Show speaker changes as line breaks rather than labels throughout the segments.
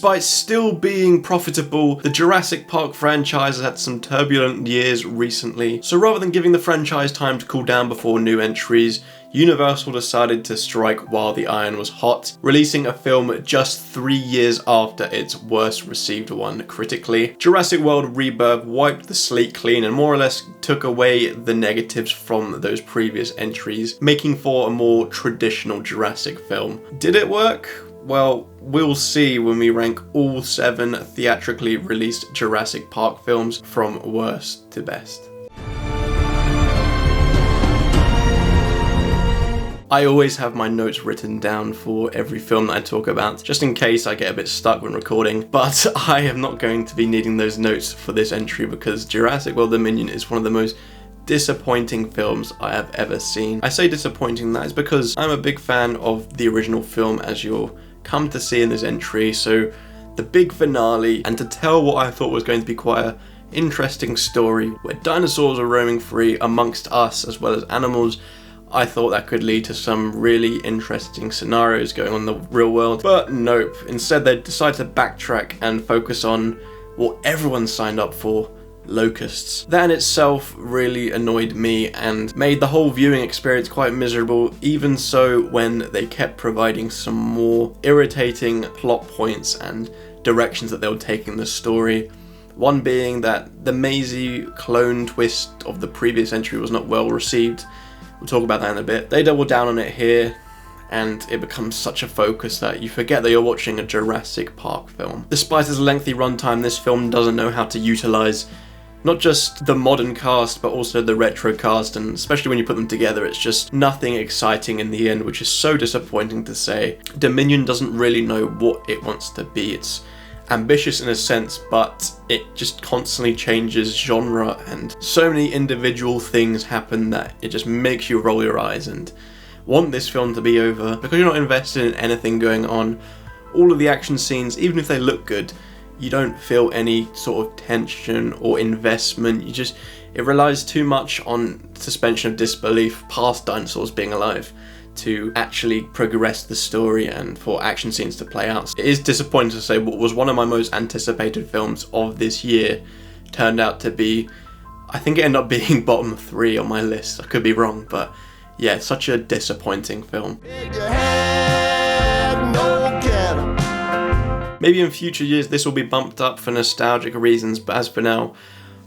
Despite still being profitable, the Jurassic Park franchise has had some turbulent years recently, so rather than giving the franchise time to cool down before new entries, Universal decided to strike while the iron was hot, releasing a film just 3 years after its worst received one critically. Jurassic World Rebirth wiped the slate clean and more or less took away the negatives from those previous entries, making for a more traditional Jurassic film. Did it work? Well, we'll see when we rank all 7 theatrically released Jurassic Park films from worst to best. I always have my notes written down for every film that I talk about, just in case I get a bit stuck when recording, but I am not going to be needing those notes for this entry because Jurassic World Dominion is one of the most disappointing films I have ever seen. I say disappointing, that is because I'm a big fan of the original film, as you'll come to see in this entry, so the big finale, and to tell what I thought was going to be quite an interesting story where dinosaurs are roaming free amongst us as well as animals, I thought that could lead to some really interesting scenarios going on in the real world, but nope. Instead they decided to backtrack and focus on what everyone signed up for: locusts. That in itself really annoyed me and made the whole viewing experience quite miserable, even so when they kept providing some more irritating plot points and directions that they were taking the story. One being that the Maisie clone twist of the previous entry was not well received. We'll talk about that in a bit. They double down on it here, and it becomes such a focus that you forget that you're watching a Jurassic Park film. Despite its lengthy runtime, this film doesn't know how to utilize not just the modern cast, but also the retro cast, and especially when you put them together, it's just nothing exciting in the end, which is so disappointing to say. Dominion doesn't really know what it wants to be. It's ambitious in a sense, but it just constantly changes genre, and so many individual things happen that it just makes you roll your eyes and want this film to be over because you're not invested in anything going on. All of the action scenes, even if they look good, you don't feel any sort of tension or investment. It relies too much on suspension of disbelief past dinosaurs being alive to actually progress the story and for action scenes to play out. It is disappointing to say what was one of my most anticipated films of this year turned out to be, I think it ended up being bottom 3 on my list. I could be wrong, but yeah, such a disappointing film. Maybe in future years this will be bumped up for nostalgic reasons, but as for now,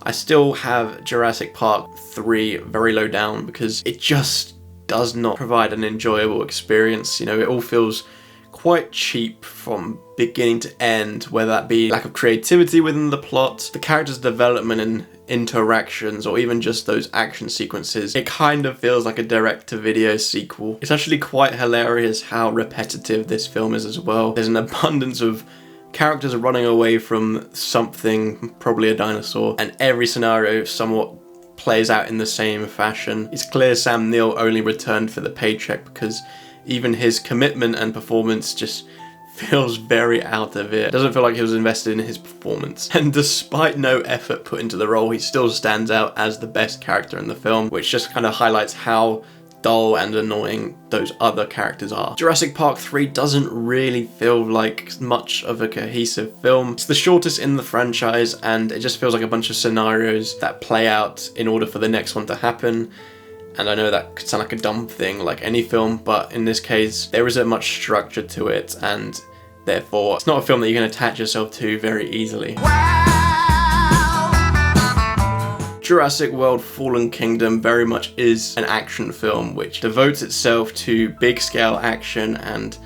I still have Jurassic Park 3 very low down because it just does not provide an enjoyable experience. You know, it all feels quite cheap from beginning to end, whether that be lack of creativity within the plot, the characters' development and interactions, or even just those action sequences. It kind of feels like a direct-to-video sequel. It's actually quite hilarious how repetitive this film is as well. There's an abundance of characters running away from something, probably a dinosaur, and every scenario somewhat plays out in the same fashion. It's clear Sam Neill only returned for the paycheck because even his commitment and performance just feels very out of it. It doesn't feel like he was invested in his performance. And despite no effort put into the role, he still stands out as the best character in the film, which just kind of highlights how dull and annoying those other characters are. Jurassic Park 3 doesn't really feel like much of a cohesive film. It's the shortest in the franchise and it just feels like a bunch of scenarios that play out in order for the next one to happen. And I know that could sound like a dumb thing like any film, but in this case there isn't much structure to it, and therefore it's not a film that you can attach yourself to very easily. Jurassic World Fallen Kingdom very much is an action film which devotes itself to big scale action and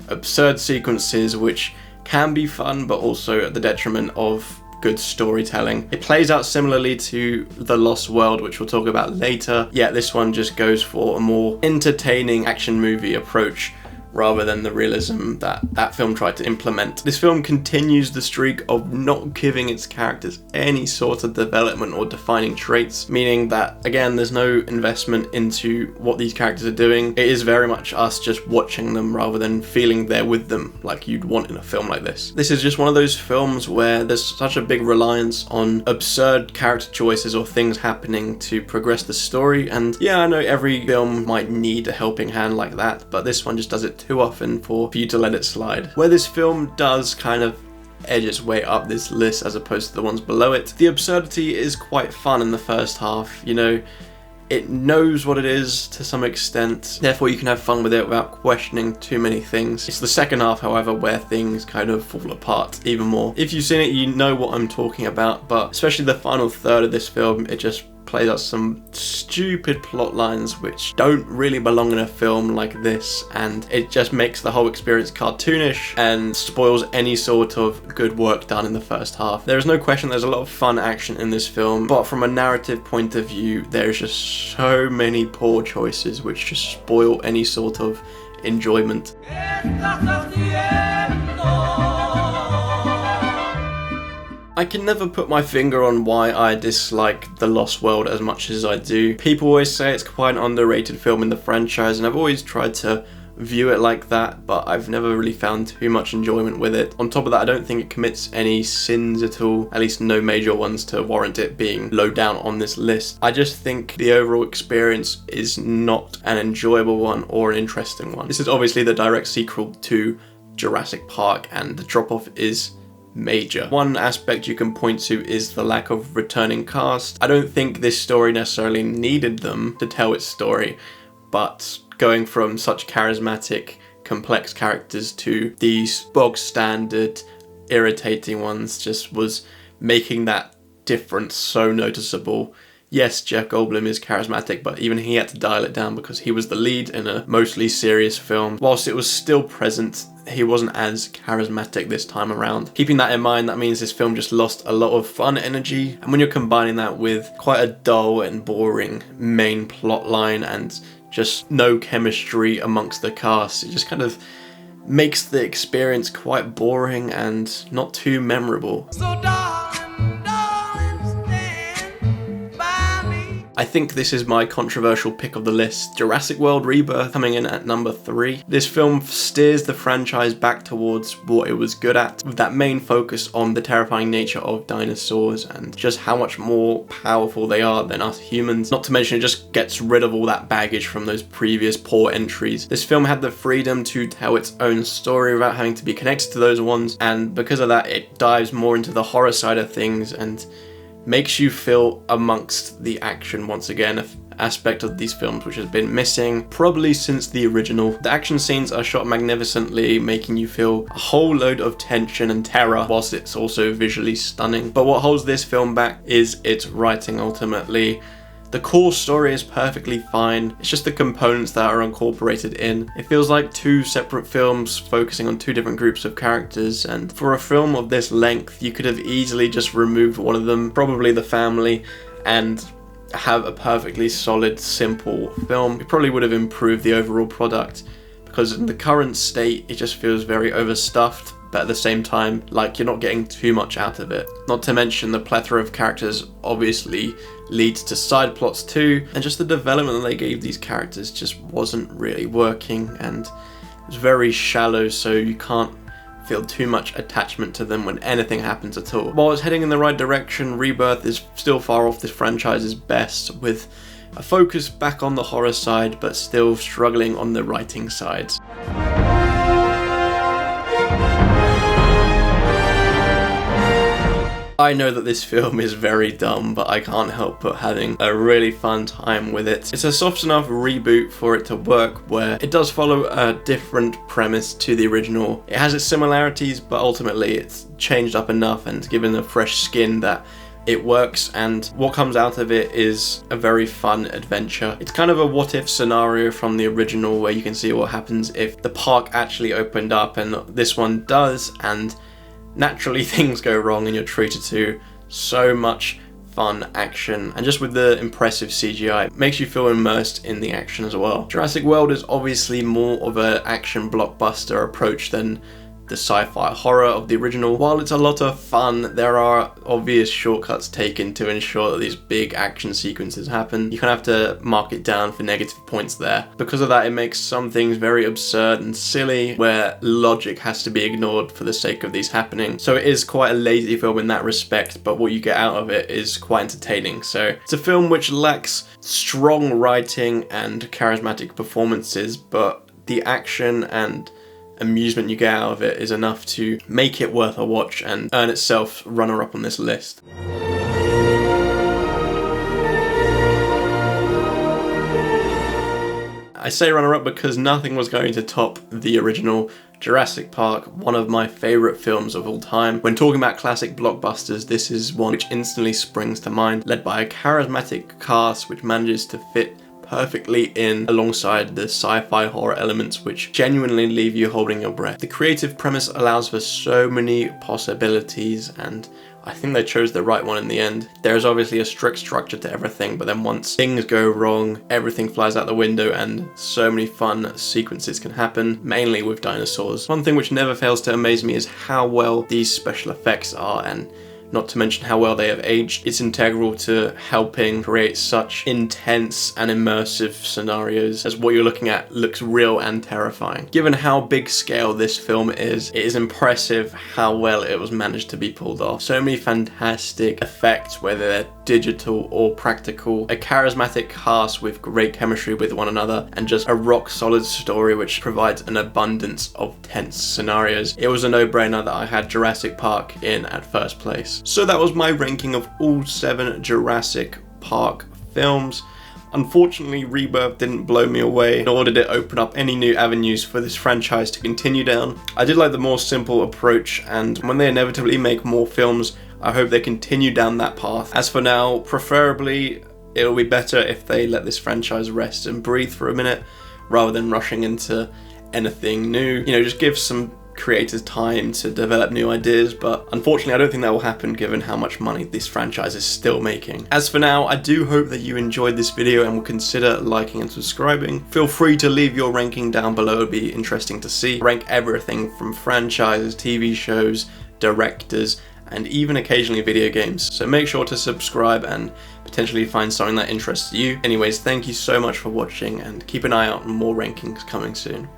absurd sequences which can be fun but also at the detriment of good storytelling. It plays out similarly to The Lost World, which we'll talk about later, yet this one just goes for a more entertaining action movie approach rather than the realism that that film tried to implement. This film continues the streak of not giving its characters any sort of development or defining traits, meaning that, again, there's no investment into what these characters are doing. It is very much us just watching them rather than feeling there with them like you'd want in a film like this. This is just one of those films where there's such a big reliance on absurd character choices or things happening to progress the story, and yeah, I know every film might need a helping hand like that, but this one just does it too often for you to let it slide. Where this film does kind of edge its way up this list as opposed to the ones below it. The absurdity is quite fun in the first half, you know, it knows what it is to some extent, therefore you can have fun with it without questioning too many things. It's the second half, however, where things kind of fall apart even more. If you've seen it, you know what I'm talking about, but especially the final third of this film, it just plays out some stupid plot lines which don't really belong in a film like this, and it just makes the whole experience cartoonish and spoils any sort of good work done in the first half. There is no question there's a lot of fun action in this film, but from a narrative point of view, there's just so many poor choices which just spoil any sort of enjoyment. I can never put my finger on why I dislike The Lost World as much as I do. People always say it's quite an underrated film in the franchise, and I've always tried to view it like that, but I've never really found too much enjoyment with it. On top of that, I don't think it commits any sins at all, at least no major ones to warrant it being low down on this list. I just think the overall experience is not an enjoyable one or an interesting one. This is obviously the direct sequel to Jurassic Park, and the drop-off is major. One aspect you can point to is the lack of returning cast. I don't think this story necessarily needed them to tell its story, but going from such charismatic, complex characters to these bog standard, irritating ones just was making that difference so noticeable. Yes, Jeff Goldblum is charismatic, but even he had to dial it down because he was the lead in a mostly serious film. Whilst it was still present, he wasn't as charismatic this time around. Keeping that in mind, that means this film just lost a lot of fun energy, and when you're combining that with quite a dull and boring main plot line and just no chemistry amongst the cast, it just kind of makes the experience quite boring and not too memorable. So I think this is my controversial pick of the list. Jurassic World Rebirth coming in at number 3. This film steers the franchise back towards what it was good at, with that main focus on the terrifying nature of dinosaurs and just how much more powerful they are than us humans. Not to mention it just gets rid of all that baggage from those previous poor entries. This film had the freedom to tell its own story without having to be connected to those ones, and because of that it dives more into the horror side of things and makes you feel amongst the action once again, an aspect of these films which has been missing probably since the original. The action scenes are shot magnificently, making you feel a whole load of tension and terror whilst it's also visually stunning. But what holds this film back is its writing ultimately. The core story is perfectly fine, it's just the components that are incorporated in. It feels like two separate films focusing on two different groups of characters, and for a film of this length you could have easily just removed one of them, probably the family, and have a perfectly solid, simple film. It probably would have improved the overall product, because in the current state it just feels very overstuffed, but at the same time, like you're not getting too much out of it. Not to mention the plethora of characters obviously leads to side plots too, and just the development that they gave these characters just wasn't really working, and it was very shallow, so you can't feel too much attachment to them when anything happens at all. While it's heading in the right direction, Rebirth is still far off this franchise's best, with a focus back on the horror side, but still struggling on the writing side. I know that this film is very dumb, but I can't help but having a really fun time with it. It's a soft enough reboot for it to work, where it does follow a different premise to the original. It has its similarities, but ultimately it's changed up enough and given a fresh skin that it works, and what comes out of it is a very fun adventure. It's kind of a what if scenario from the original, where you can see what happens if the park actually opened up, and this one does, and naturally things go wrong and you're treated to so much fun action, and just with the impressive CGI, it makes you feel immersed in the action as well. Jurassic World is obviously more of an action blockbuster approach than the sci-fi horror of the original. While it's a lot of fun, there are obvious shortcuts taken to ensure that these big action sequences happen. You kind of have to mark it down for negative points there. Because of that, it makes some things very absurd and silly, where logic has to be ignored for the sake of these happening. So it is quite a lazy film in that respect, but what you get out of it is quite entertaining. So it's a film which lacks strong writing and charismatic performances, but the action and amusement you get out of it is enough to make it worth a watch and earn itself runner-up on this list. I say runner-up because nothing was going to top the original Jurassic Park, one of my favourite films of all time. When talking about classic blockbusters, this is one which instantly springs to mind, led by a charismatic cast which manages to fit perfectly in alongside the sci-fi horror elements which genuinely leave you holding your breath. The creative premise allows for so many possibilities, and I think they chose the right one in the end. There's obviously a strict structure to everything, but then once things go wrong, everything flies out the window and so many fun sequences can happen, mainly with dinosaurs. One thing which never fails to amaze me is how well these special effects are, and not to mention how well they have aged. It's integral to helping create such intense and immersive scenarios, as what you're looking at looks real and terrifying. Given how big scale this film is, it is impressive how well it was managed to be pulled off. So many fantastic effects, whether they're digital or practical, a charismatic cast with great chemistry with one another, and just a rock solid story which provides an abundance of tense scenarios. It was a no-brainer that I had Jurassic Park in at first place. So that was my ranking of all 7 Jurassic Park films. Unfortunately, Rebirth didn't blow me away, nor did it open up any new avenues for this franchise to continue down. I did like the more simple approach, and when they inevitably make more films, I hope they continue down that path. As for now, preferably it'll be better if they let this franchise rest and breathe for a minute, rather than rushing into anything new. You know, just give some creators time to develop new ideas, but unfortunately I don't think that will happen given how much money this franchise is still making. As for now, I do hope that you enjoyed this video and will consider liking and subscribing. Feel free to leave your ranking down below, it'd be interesting to see. Rank everything from franchises, TV shows, directors, and even occasionally video games. So make sure to subscribe and potentially find something that interests you. Anyways, thank you so much for watching, and keep an eye out on more rankings coming soon.